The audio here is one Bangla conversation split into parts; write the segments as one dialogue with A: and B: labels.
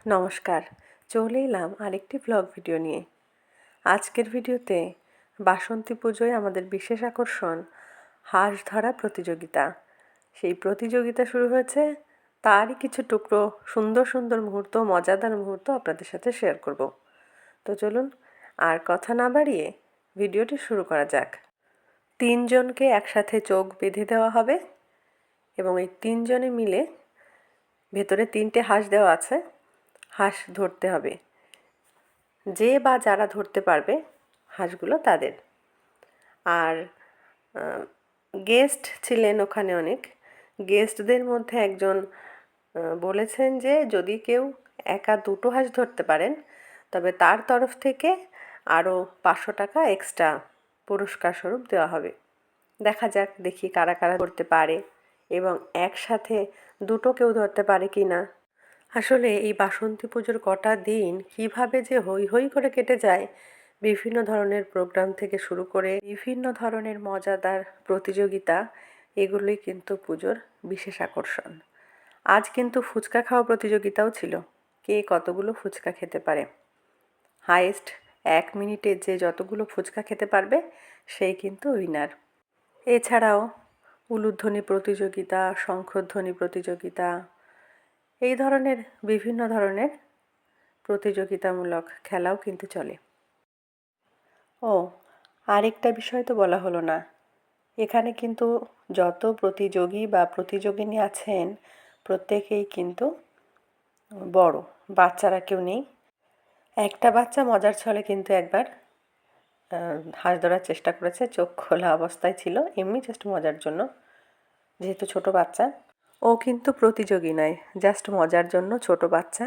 A: নমস্কার, চলে এলাম আরেকটি ব্লগ ভিডিও নিয়ে। আজকের ভিডিওতে বাসন্তী পুজোয় আমাদের বিশেষ আকর্ষণ হাঁস ধরা প্রতিযোগিতা। সেই প্রতিযোগিতা শুরু হয়েছে, তারই কিছু টুকরো সুন্দর সুন্দর মুহূর্ত, মজাদার মুহূর্ত আপনাদের সাথে শেয়ার করব। তো চলুন আর কথা না বাড়িয়ে ভিডিওটি শুরু করা যাক। 3 জনকে একসাথে চোখ বেঁধে দেওয়া হবে এবং এই 3 জনে মিলে ভেতরে 3টে হাঁস দেওয়া আছে, হাঁস ধরতে হবে। যে বা যারা ধরতে পারবে হাঁসগুলো তাদের। আর গেস্ট ছিলেন ওখানে অনেক। গেস্টদের মধ্যে একজন বলেছেন যে যদি কেউ একা 2টো হাঁস ধরতে পারেন তবে তার তরফ থেকে আরও 500 টাকা এক্সট্রা পুরস্কার স্বরূপ দেওয়া হবে। দেখা যাক, দেখি কারা কারা ধরতে পারে এবং একসাথে 2টো কেউ ধরতে পারে কি না। আসলে এই বাসন্তী পুজোর কটা দিন কীভাবে যে হৈ হৈ করে কেটে যায়, বিভিন্ন ধরনের প্রোগ্রাম থেকে শুরু করে বিভিন্ন ধরনের মজাদার প্রতিযোগিতা, এগুলোই কিন্তু পুজোর বিশেষ আকর্ষণ। আজ কিন্তু ফুচকা খাওয়া প্রতিযোগিতাও ছিল, কে কতগুলো ফুচকা খেতে পারে। হাইয়েস্ট 1 মিনিটে যে যতগুলো ফুচকা খেতে পারবে সেই কিন্তু উইনার। এছাড়াও উলুধ্বনি প্রতিযোগিতা, শঙ্খধ্বনি প্রতিযোগিতা, এই ধরনের বিভিন্ন ধরনের প্রতিযোগিতামূলক খেলাও কিন্তু চলে। ও আরেকটা বিষয় তো বলা হলো না, এখানে কিন্তু যত প্রতিযোগী বা প্রতিযোগিনী আছেন প্রত্যেকেই কিন্তু বড়, বাচ্চারা কেউ নেই। একটা বাচ্চা মজার ছলে কিন্তু একবার হাঁস ধরার চেষ্টা করেছে, চোখ খোলা অবস্থায় ছিল, এমনি জাস্ট মজার জন্য, যেহেতু ছোট বাচ্চা। ও কিন্তু প্রতিযোগী নয়, জাস্ট মজার জন্য ছোট বাচ্চা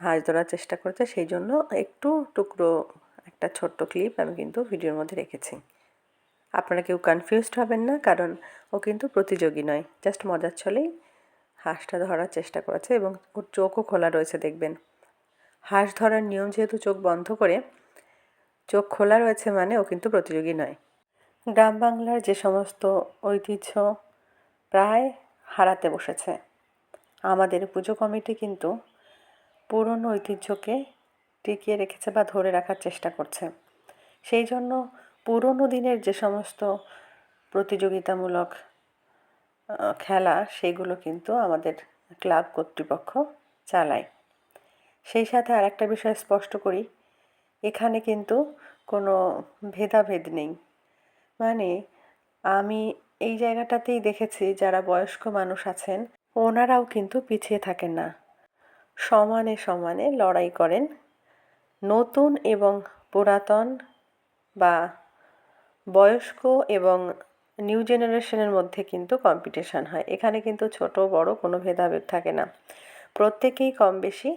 A: হাঁস ধরার চেষ্টা করেছে, সেই জন্য একটু টুকরো একটা ছোট্ট ক্লিপ আমি কিন্তু ভিডিওর মধ্যে রেখেছি। আপনারা কেউ কনফিউজড হবেন না, কারণ ও কিন্তু প্রতিযোগী নয়, জাস্ট মজার ছলেই হাঁসটা ধরার চেষ্টা করেছে এবং ওর চোখও খোলা রয়েছে দেখবেন। হাঁস ধরার নিয়ম যেহেতু চোখ বন্ধ করে, চোখ খোলা রয়েছে মানে ও কিন্তু প্রতিযোগী নয়। গ্রাম বাংলার যে সমস্ত ঐতিহ্য প্রায় হারাতে বসেছে, আমাদের পুজো কমিটি কিন্তু পুরনো ঐতিহ্যকে টিকিয়ে রেখেছে বা ধরে রাখার চেষ্টা করছে। সেই জন্য পুরনো দিনের যে সমস্ত প্রতিযোগিতামূলক খেলা, সেগুলো কিন্তু আমাদের ক্লাব কর্তৃপক্ষ চালায়। সেই সাথে আর একটা বিষয় স্পষ্ট করি, এখানে কিন্তু কোনো ভেদাভেদ নেই। মানে আমি এই জায়গাটাতেই দেখেছি যারা বয়স্ক মানুষ আছেন ওনারাও কিন্তু পিছিয়ে থাকেন না, সমানে সমানে লড়াই করেন। নতুন এবং পুরাতন বা বয়স্ক এবং নিউ জেনারেশনের মধ্যে কিন্তু কম্পিটিশান হয়। এখানে কিন্তু ছোট বড় কোনো ভেদাভেদ থাকে না, প্রত্যেকেই কম বেশি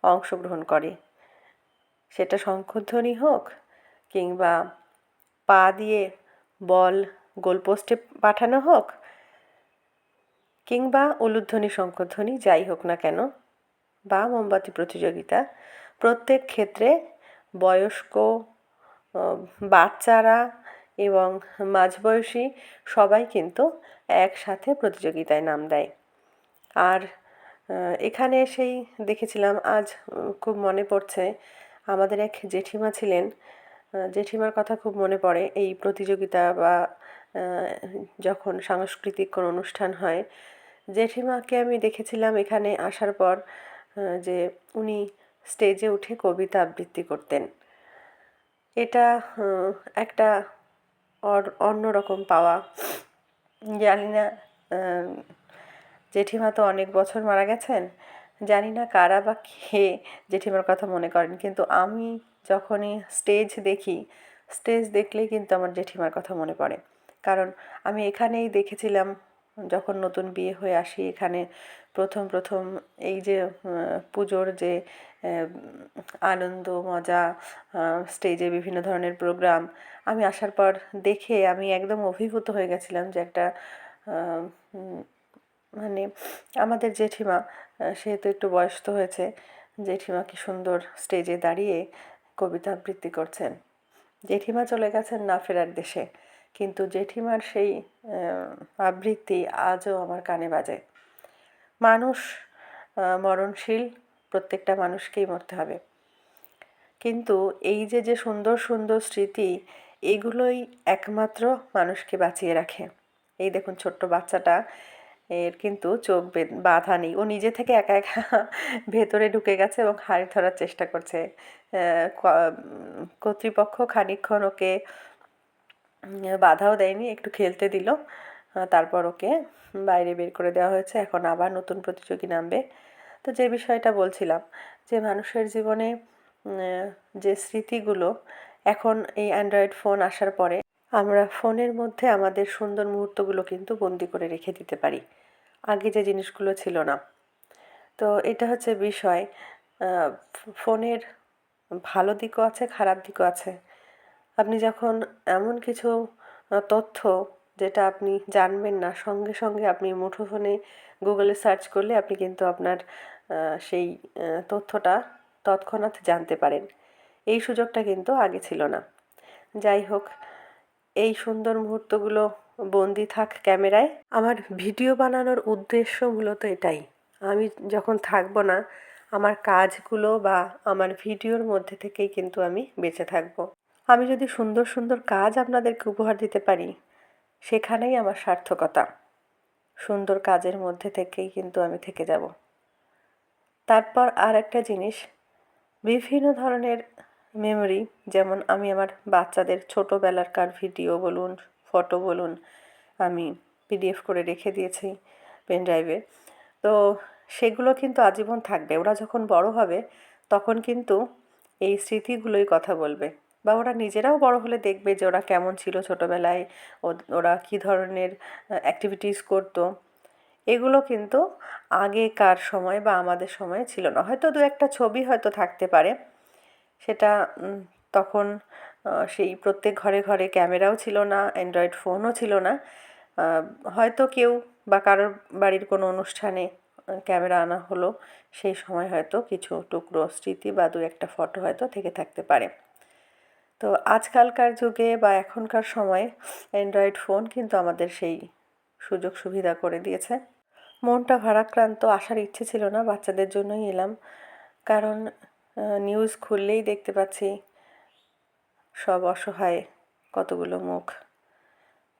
A: অংশগ্রহণ করে। সেটা শঙ্খধ্বনি হোক কিংবা পা দিয়ে বল গোলপোস্টে পাঠানো হোক কিংবা উলুধ্বনি শঙ্খধ্বনি যাই হোক না কেন, বা মোমবাতি প্রতিযোগিতা, প্রত্যেক ক্ষেত্রে বয়স্ক, বাচ্চারা এবং মাঝবয়সী সবাই কিন্তু একসাথে প্রতিযোগিতায় নাম দেয়। আর এখানে এসেই দেখেছিলাম, আজ খুব মনে পড়ছে, আমাদের এক জেঠিমা ছিলেন, জেঠিমার কথা খুব মনে পড়ে। এই প্রতিযোগিতা বা যখন সাংস্কৃতিক কোনো অনুষ্ঠান হয়, জেঠিমাকে আমি দেখেছিলাম এখানে আসার পর যে উনি স্টেজে উঠে কবিতা আবৃত্তি করতেন। এটা একটা অন্যরকম পাওয়া। জানি না, জেঠিমা তো অনেক বছর মারা গেছেন, জানি না কারা বা কে জেঠিমার কথা মনে করেন, কিন্তু আমি যখনই স্টেজ দেখি, স্টেজ দেখলেই কিন্তু আমার জেঠিমার কথা মনে পড়ে। কারণ আমি এখানেই দেখেছিলাম যখন নতুন বিয়ে হয়ে আসি, এখানে প্রথম এই যে পুজোর যে আনন্দ মজা, স্টেজে বিভিন্ন ধরনের প্রোগ্রাম, আমি আসার পর দেখে আমি একদম অভিভূত হয়ে গেছিলাম যে একটা মানে আমাদের জেঠিমা, সেহেতু একটু বয়স্ক হয়েছে, জেঠিমা কি সুন্দর স্টেজে দাঁড়িয়ে কবিতা আবৃত্তি করছেন। জেঠিমা চলে গেছেন না ফেরার দেশে, কিন্তু জেঠিমার সেই আবৃত্তি আজও আমার কানে বাজে। মানুষ মরণশীল, প্রত্যেকটা মানুষকেই মরতে হবে, কিন্তু এই যে যে সুন্দর সুন্দর স্মৃতি, এগুলোই একমাত্র মানুষকে বাঁচিয়ে রাখে। এই দেখুন ছোট্ট বাচ্চাটা, এর কিন্তু চোখ বাঁধা নেই, ও নিজে থেকে একা একা ভেতরে ঢুকে গেছে এবং হাঁড়ি ধরার চেষ্টা করছে। কর্তৃপক্ষ খানিকক্ষণ ওকে বাধাও দেয়নি, একটু খেলতে দিল, তারপর ওকে বাইরে বের করে দেওয়া হয়েছে। এখন আবার নতুন প্রতিযোগী নামবে। তো যে বিষয়টা বলছিলাম, যে মানুষের জীবনে যে স্মৃতিগুলো এখন এই অ্যান্ড্রয়েড ফোন আসার পরে আমরা ফোনের মধ্যে আমাদের সুন্দর মুহূর্তগুলো কিন্তু বন্দি করে রেখে দিতে পারি, আগে যে জিনিসগুলো ছিল না। তো এটা হচ্ছে বিষয়। ফোনের ভালো দিকও আছে, খারাপ দিকও আছে। আপনি যখন এমন কিছু তথ্য যেটা আপনি জানবেন না, সঙ্গে সঙ্গে আপনি মুঠোফোনে গুগলে সার্চ করলে আপনি কিন্তু আপনার সেই তথ্যটা তৎক্ষণাৎ জানতে পারেন। এই সুযোগটা কিন্তু আগে ছিল না। যাই হোক, এই সুন্দর মুহূর্তগুলো বন্দি থাক ক্যামেরায়। আমার ভিডিও বানানোর উদ্দেশ্য মূলত এটাই। আমি যখন থাকবো না, আমার কাজগুলো বা আমার ভিডিওর মধ্যে থেকেই কিন্তু আমি বেঁচে থাকবো। আমি যদি সুন্দর সুন্দর কাজ আপনাদেরকে উপহার দিতে পারি, সেখানেই আমার সার্থকতা। সুন্দর কাজের মধ্যে থেকেই কিন্তু আমি থেকে যাব। তারপর আর একটা জিনিস, বিভিন্ন ধরনের মেমোরি, যেমন আমি আমার বাচ্চাদের ছোটোবেলাকার ভিডিও বলুন, ফটো বলুন, আমি পিডিএফ করে রেখে দিয়েছি পেন ড্রাইভে। তো সেগুলো কিন্তু আজীবন থাকবে। ওরা যখন বড় হবে তখন কিন্তু এই স্মৃতিগুলোই কথা বলবে, বা ওরা নিজেরাও বড় হলে দেখবে যে ওরা কেমন ছিল ছোটোবেলায়, ওরা কী ধরনের অ্যাক্টিভিটিস করতো। এগুলো কিন্তু আগেকার সময় বা আমাদের সময়ে ছিল না। হয়তো দু একটা ছবি হয়তো থাকতে পারে, সেটা তখন সেই প্রত্যেক ঘরে ঘরে ক্যামেরাও ছিল না, অ্যান্ড্রয়েড ফোনও ছিল না। হয়তো কেউ বা কারোর বাড়ির কোনো অনুষ্ঠানে ক্যামেরা আনা হলো, সেই সময় হয়তো কিছু টুকরো স্মৃতি বা দু একটা ফটো হয়তো থেকে থাকতে পারে। তো আজকালকার যুগে বা এখনকার সময়ে অ্যান্ড্রয়েড ফোন কিন্তু আমাদের সেই সুযোগ সুবিধা করে দিয়েছে। মনটা ভারাক্রান্ত, আসার ইচ্ছে ছিল না, বাচ্চাদের জন্যই এলাম। কারণ নিউজ খুললেই দেখতে পাচ্ছি সব অসহায় কতগুলো মুখ,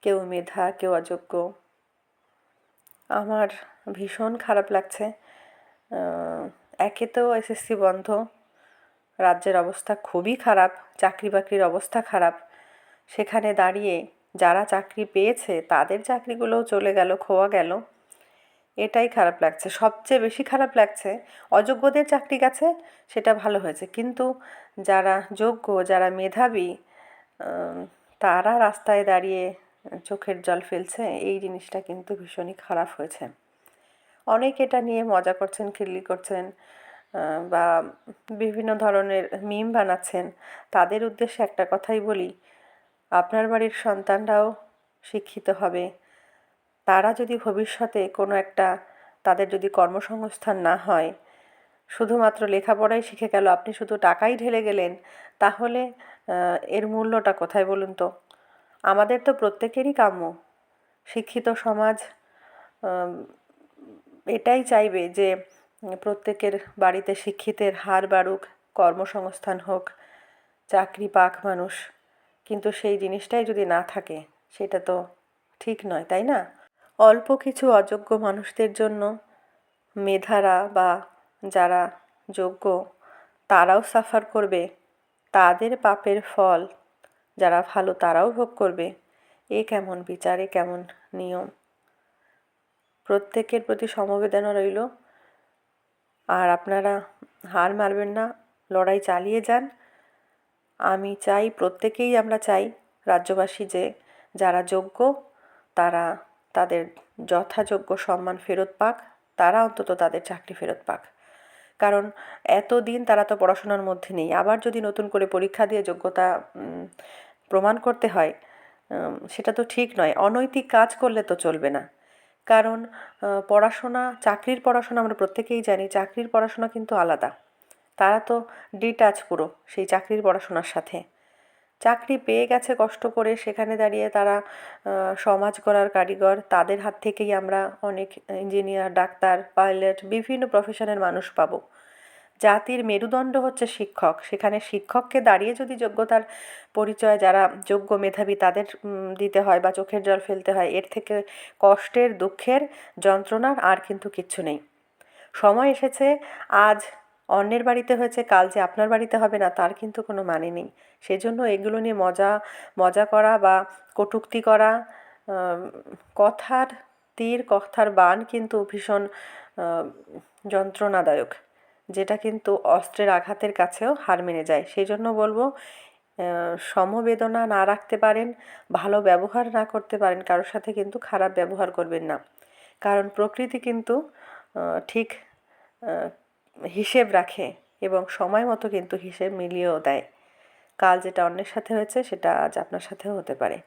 A: কেউ মেধা, কেউ অযোগ্য। আমার ভীষণ খারাপ লাগছে। একে তো এসএসসি বন্ধ, রাজ্যের অবস্থা খুবই খারাপ, চাকরি বাকরির অবস্থা খারাপ। সেখানে দাঁড়িয়ে যারা চাকরি পেয়েছে তাদের চাকরিগুলোও চলে গেল, খোয়া গেল। এটাই খারাপ লাগছে। সবচেয়ে বেশি খারাপ লাগছে অযোগ্যদের চাকরি গেছে, সেটা ভালো হয়েছে, কিন্তু যারা যোগ্য, যারা মেধাবী, তারা রাস্তায় দাঁড়িয়ে চোখের জল ফেলছে। এই জিনিসটা কিন্তু ভীষণই খারাপ হয়েছে। অনেকে এটা নিয়ে মজা করছেন, খিল্লি করছেন, বা বিভিন্ন ধরনের মিম বানাচ্ছেন। তাদের উদ্দেশ্যে একটা কথাই বলি, আপনার বাড়ির সন্তানরাও শিক্ষিত হবে। তারা যদি ভবিষ্যতে কোনো একটা, তাদের যদি কর্মসংস্থান না হয়, শুধুমাত্র লেখাপড়াই শিখে গেল, আপনি শুধু টাকাই ঢেলে গেলেন, তাহলে এর মূল্যটা কোথায় বলুন তো? আমাদের তো প্রত্যেকেরই কাম্য, শিক্ষিত সমাজ এটাই চাইবে যে প্রত্যেকের বাড়িতে শিক্ষিতের হার বাড়ুক, কর্মসংস্থান হোক, চাকরি পাক মানুষ। কিন্তু সেই জিনিসটাই যদি না থাকে, সেটা তো ঠিক নয়, তাই না? অল্প কিছু অযোগ্য মানুষদের জন্য মেধারা বা যারা যোগ্য তারাও সাফার করবে, তাদের পাপের ফল যারা ভালো তারাও ভোগ করবে। এ কেমন বিচার, এ কেমন নিয়ম? প্রত্যেকের প্রতি সমবেদনা রইল। আর আপনারা হার মানবেন না, লড়াই চালিয়ে যান। আমি চাই, প্রত্যেকেই আমরা চাই, রাজ্যবাসী, যে যারা যোগ্য তারা তাদের যথাযোগ্য সম্মান ফেরত পাক, তারা অন্তত তাদের চাকরি ফেরত পাক। কারণ এতদিন তারা তো পড়াশোনার মধ্যে নেই, আবার যদি নতুন করে পরীক্ষা দিয়ে যোগ্যতা প্রমাণ করতে হয়, সেটা তো ঠিক নয়। অনৈতিক কাজ করলে তো চলবে না। কারণ পড়াশোনা, চাকরির পড়াশোনা আমরা প্রত্যেকেই জানি, চাকরির পড়াশোনা কিন্তু আলাদা। তারা তো ডিটাচ পুরো সেই চাকরির পড়াশোনার সাথে। চাকরি পেয়ে গেছে কষ্ট করে, সেখানে দাঁড়িয়ে তারা সমাজ গড়ার কারিগর। তাদের হাত থেকেই আমরা অনেক ইঞ্জিনিয়ার, ডাক্তার, পাইলট, বিভিন্ন প্রফেশনের মানুষ পাবো। জাতির মেরুদণ্ড হচ্ছে শিক্ষক, সেখানে শিক্ষককে দাঁড়িয়ে যদি যোগ্যতার পরিচয় যারা যোগ্য মেধাবী তাদের দিতে হয় বা চোখের জল ফেলতে হয়, এর থেকে কষ্টের, দুঃখের, যন্ত্রণার আর কিন্তু কিচ্ছু নেই। সময় এসেছে, আজ অন্যের বাড়িতে হয়েছে, কাল যে আপনার বাড়িতে হবে না তার কিন্তু কোনো মানে নেই। সেজন্য এগুলো নিয়ে মজা করা বা কটূক্তি করা, কথার তীর কথার বাণ কিন্তু ভীষণ যন্ত্রণাদায়ক, যেটা কিন্তু অস্ত্রের আঘাতের কাছেও হার মেনে যায়। সেই জন্য বলবো, সমবেদনা না রাখতে পারেন, ভালো ব্যবহার না করতে পারেন কারোর সাথে, কিন্তু খারাপ ব্যবহার করবেন না। কারণ প্রকৃতি কিন্তু ঠিক হিসেব রাখে এবং সময় মতো কিন্তু হিসেব মিলিয়েও দেয়। কাল যেটা অন্যের সাথে হয়েছে সেটা আজ আপনার সাথেও হতে পারে।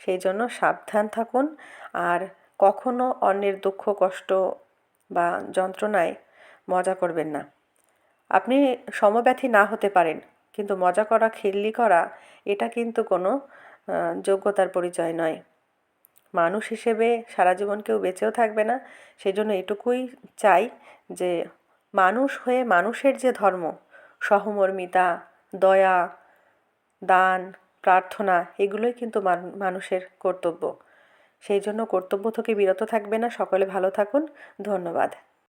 A: সেই জন্য সাবধান থাকুন, আর কখনো অন্যের দুঃখ কষ্ট বা যন্ত্রণায় মজা করবেন না। আপনি সমব্যথী না হতে পারেন, কিন্তু মজা করা, খিল্লি করা এটা কিন্তু কোনো যোগ্যতার পরিচয় নয়। মানুষ হিসেবে সারা জীবন কেউ বেঁচেও থাকবে না। সেজন্য এটুকুই চাই যে মানুষ হয়ে মানুষের যে ধর্ম, সহমর্মিতা, দয়া, দান, প্রার্থনা, এগুলোই কিন্তু মানুষের কর্তব্য। সেই জন্য কর্তব্য থেকে বিরত থাকবে না। সকলে ভালো থাকুন। ধন্যবাদ।